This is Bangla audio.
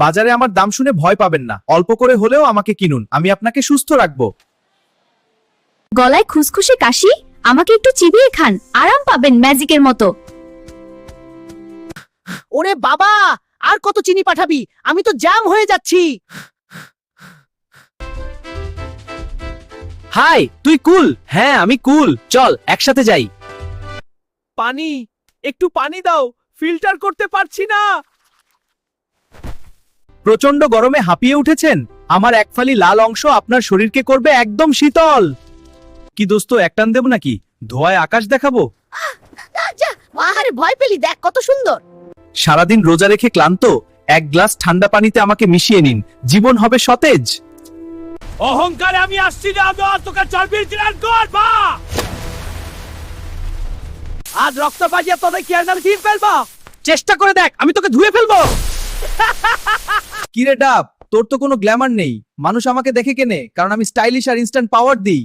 বাজারে আমার দাম শুনে ভয় পাবেন না, অল্প করে হলেও আমাকে কিনুন, আমি আপনাকে সুস্থ রাখবো। গলায় খুসখুসে কাশি, আমাকে একটু চিবিয়ে খান, আরাম পাবেন ম্যাজিকের মতো। ওরে বাবা, আর কত চিনি পাঠাবি? আমি তো জ্যাম হয়ে যাচ্ছি। হাই, তুই কুল? হ্যাঁ আমি কুল, চল একসাথে যাই। পানি, একটু পানি দাও, ফিল্টার করতে পারছি না। প্রচন্ড গরমে হাঁপিয়ে উঠেছেন, আমার এক ফালি লাল অংশ আপনার শরীরকে করবে একদম শীতল। কি দোস্ত, একটান দেব নাকি? ধোয়ায় আকাশ দেখাবো? আরে ভয় পেলি, দেখ কত সুন্দর। সারাদিন রোজা রেখে ক্লান্ত, এক গ্লাস ঠান্ডা পানিতে আমাকে মিশিয়ে নিন, জীবন হবে সতেজ। অহংকারে আমি আসছি না, আমি তোকে চর্বির জিরান করব। আজ রক্ত বাজিয়ে তোদের কি আর ফির ফেলবো? চেষ্টা করে দেখ, আমি তোকে ধুয়ে ফেলবো। কিরে ডাব, তোর তো কোনো গ্ল্যামার নেই। মানুষ আমাকে দেখে কেনে কারণ আমি স্টাইলিশ আর ইনস্ট্যান্ট পাওয়ার দিই।